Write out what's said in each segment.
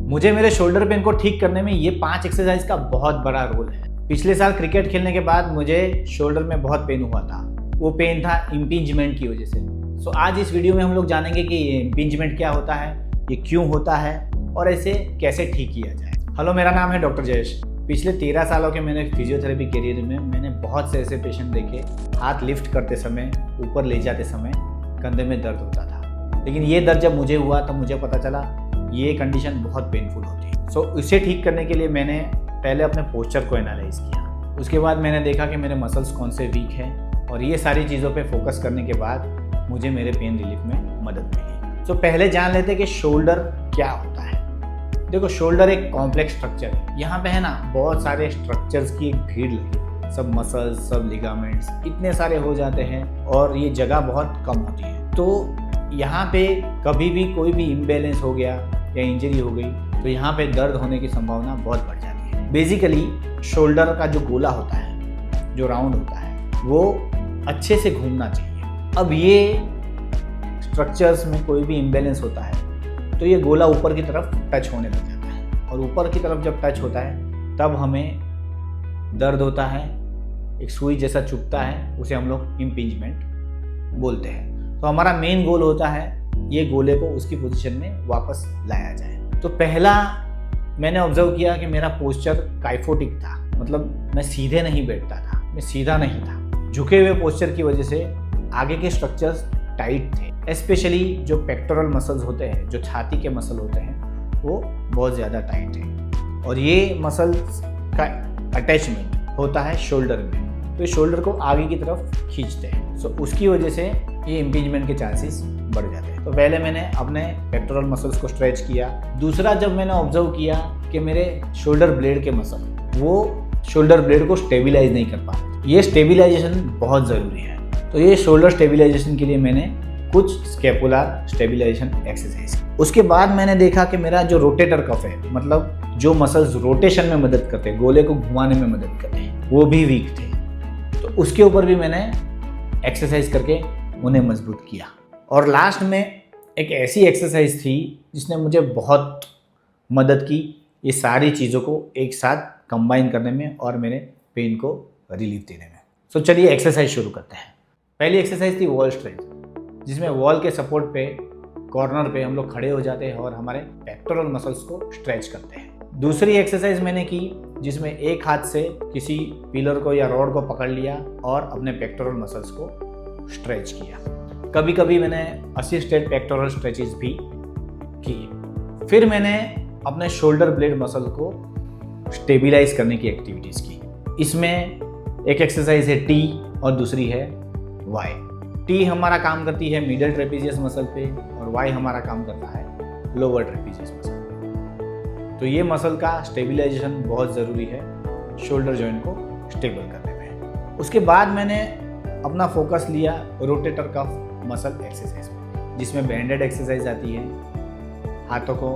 मुझे मेरे shoulder pain को ठीक करने में ये 5 एक्सरसाइज का बहुत बड़ा रोल है। पिछले साल क्रिकेट खेलने के बाद मुझे शोल्डर में बहुत पेन हुआ था। वो पेन था इम्पिंजमेंट की वजह से। सो आज इस वीडियो में हम लोग जानेंगे कि ये इम्पिंजमेंट क्या होता है, ये क्यों होता है और इसे कैसे ठीक किया जाए। हेलो, मेरा नाम है डॉक्टर जयेश। पिछले 13 सालों के मेरे फिजियोथेरेपी करियर में मैंने बहुत से ऐसे पेशेंट देखे, हाथ लिफ्ट करते समय, ऊपर ले जाते समय कंधे में दर्द होता था। लेकिन ये दर्द जब मुझे हुआ तब मुझे पता चला ये कंडीशन बहुत पेनफुल होती है। सो इसे ठीक करने के लिए मैंने पहले अपने पोस्चर को एनालाइज किया। उसके बाद मैंने देखा कि मेरे मसल्स कौन से वीक हैं और ये सारी चीज़ों पे फोकस करने के बाद मुझे मेरे पेन रिलीफ में मदद मिली। सो पहले जान लेते कि शोल्डर क्या होता है। देखो, शोल्डर एक कॉम्प्लेक्स स्ट्रक्चर है। यहाँ पे है ना बहुत सारे स्ट्रक्चर्स की एक भीड़ लगी, सब मसल्स, सब लिगामेंट्स इतने सारे हो जाते हैं और ये जगह बहुत कम होती है। तो यहाँ पे कभी भी कोई भी इम्बैलेंस हो गया या इंजरी हो गई तो यहाँ पे दर्द होने की संभावना बहुत बढ़ जाती है। बेसिकली शोल्डर का जो गोला होता है, जो राउंड होता है, वो अच्छे से घूमना चाहिए। अब ये स्ट्रक्चर्स में कोई भी इम्बैलेंस होता है तो ये गोला ऊपर की तरफ टच होने लग जाता है और ऊपर की तरफ जब टच होता है तब हमें दर्द होता है, एक सुई जैसा चुभता है, उसे हम लोग इम्पिंजमेंट बोलते हैं। तो हमारा मेन गोल होता है ये गोले को उसकी पोजीशन में वापस लाया जाए। तो पहला मैंने ऑब्जर्व किया कि मेरा पोस्चर काइफोटिक था, मतलब मैं सीधे नहीं बैठता था, मैं सीधा नहीं था। झुके हुए पोस्चर की वजह से आगे के स्ट्रक्चर्स टाइट थे, स्पेशली जो पेक्टोरल मसल्स होते हैं, जो छाती के मसल होते हैं, वो बहुत ज़्यादा टाइट है और ये मसल्स का अटैचमेंट होता है शोल्डर में, तो ये शोल्डर को आगे की तरफ खींचते हैं। सो उसकी वजह से ये इम्पिंजमेंट के चांसेस बढ़ जाते हैं। तो पहले मैंने अपने पेक्टोरल मसल्स को स्ट्रेच किया। दूसरा, जब मैंने ऑब्जर्व किया कि मेरे शोल्डर ब्लेड के मसल, वो शोल्डर ब्लेड को स्टेबिलाइज नहीं कर पाते। ये स्टेबिलाइजेशन बहुत ज़रूरी है। तो ये शोल्डर स्टेबिलाइजेशन के लिए मैंने कुछ स्कैपुलर स्टेबिलाइजेशन एक्सरसाइज। उसके बाद मैंने देखा कि मेरा जो रोटेटर कफ है, मतलब जो मसल्स रोटेशन में मदद करते हैं, गोले को घुमाने में मदद करते हैं, वो भी वीक थे। तो उसके ऊपर भी मैंने एक्सरसाइज करके उन्हें मजबूत किया। और लास्ट में एक ऐसी एक्सरसाइज थी जिसने मुझे बहुत मदद की ये सारी चीज़ों को एक साथ कंबाइन करने में और मेरे पेन को रिलीफ देने में। सो चलिए एक्सरसाइज शुरू करते हैं। पहली एक्सरसाइज थी वॉल स्ट्रेच, जिसमें वॉल के सपोर्ट पे, कॉर्नर पे हम लोग खड़े हो जाते हैं और हमारे पेक्टोरल मसल्स को स्ट्रेच करते हैं। दूसरी एक्सरसाइज मैंने की जिसमें एक हाथ से किसी पिलर को या रॉड को पकड़ लिया और अपने पेक्टोरल मसल्स को स्ट्रेच किया। कभी कभी मैंने असिस्टेड पेक्टोरल स्ट्रेचेस भी किए। फिर मैंने अपने शोल्डर ब्लेड मसल को स्टेबिलाइज करने की एक्टिविटीज़ की। इसमें एक एक्सरसाइज है टी और दूसरी है वाई। टी हमारा काम करती है मिडल ट्रेपीजियस मसल पे और वाई हमारा काम करता है लोअर ट्रेपीजियस मसल पे। तो ये मसल का स्टेबिलाइजेशन बहुत ज़रूरी है शोल्डर जॉइंट को स्टेबल करने में। उसके बाद मैंने अपना फोकस लिया रोटेटर कफ मसल एक्सरसाइज में, जिसमें बैंडेड एक्सरसाइज आती है। हाथों को,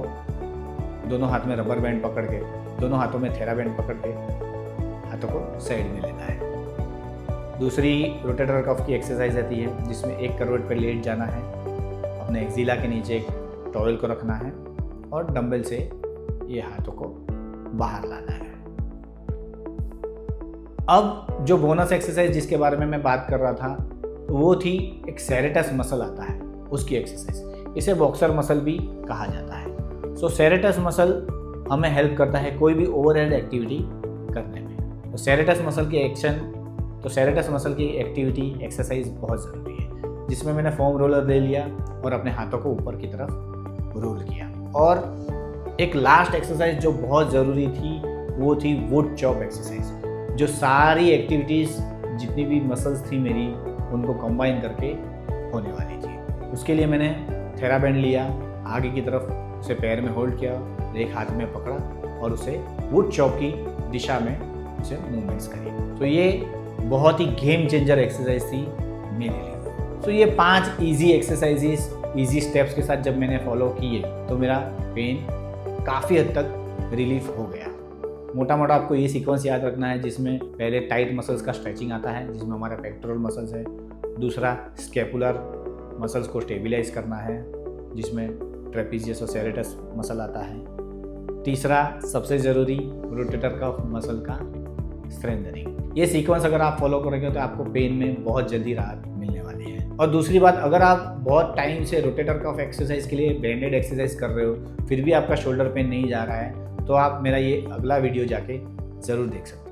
दोनों हाथ में रबर बैंड पकड़ के, दोनों हाथों में थेरा बैंड पकड़ के हाथों को साइड में लेना है। दूसरी रोटेटर कफ की एक्सरसाइज आती है जिसमें एक करवट पर लेट जाना है, अपने एक्जिला के नीचे एक टॉवेल को रखना है और डंबल से ये हाथों को बाहर लाना है। अब जो बोनस एक्सरसाइज जिसके बारे में मैं बात कर रहा था वो थी एक सेरेटस मसल आता है, उसकी एक्सरसाइज। इसे बॉक्सर मसल भी कहा जाता है। सो सेरेटस मसल हमें हेल्प करता है कोई भी ओवरहेड एक्टिविटी करने में। तो सेरेटस मसल की एक्टिविटी एक्सरसाइज बहुत ज़रूरी है, जिसमें मैंने फोम रोलर ले लिया और अपने हाथों को ऊपर की तरफ रोल किया। और एक लास्ट एक्सरसाइज जो बहुत ज़रूरी थी वो थी वुड चॉप एक्सरसाइज, जो सारी एक्टिविटीज़ जितनी भी मसल्स थी मेरी उनको कंबाइन करके होने वाली थी। उसके लिए मैंने थेरा बैंड लिया, आगे की तरफ उसे पैर में होल्ड किया, एक हाथ में पकड़ा और उसे वुड चॉप की दिशा में उसे मूवमेंट्स करी। तो ये बहुत ही गेम चेंजर एक्सरसाइज थी मेरे लिए। तो ये 5 इजी एक्सरसाइजेस, इजी स्टेप्स के साथ जब मैंने फॉलो किए तो मेरा पेन काफ़ी हद तक रिलीफ हो गया। मोटा मोटा आपको ये सीक्वेंस याद रखना है, जिसमें पहले टाइट मसल्स का स्ट्रेचिंग आता है, जिसमें हमारा पेक्टोरल मसल्स है। दूसरा, स्कैपुलर मसल्स को स्टेबिलाइज करना है, जिसमें ट्रेपीजियस और सेरेटस मसल आता है। तीसरा सबसे ज़रूरी, रोटेटर कफ मसल का स्ट्रेंथनिंग। ये सीक्वेंस अगर आप फॉलो करेंगे तो आपको पेन में बहुत जल्दी राहत मिलने वाली है। और दूसरी बात, अगर आप बहुत टाइम से रोटेटर कफ एक्सरसाइज के लिए ब्रांडेड एक्सरसाइज कर रहे हो, फिर भी आपका शोल्डर पेन नहीं जा रहा है, तो आप मेरा ये अगला वीडियो जाके ज़रूर देख सकते हैं।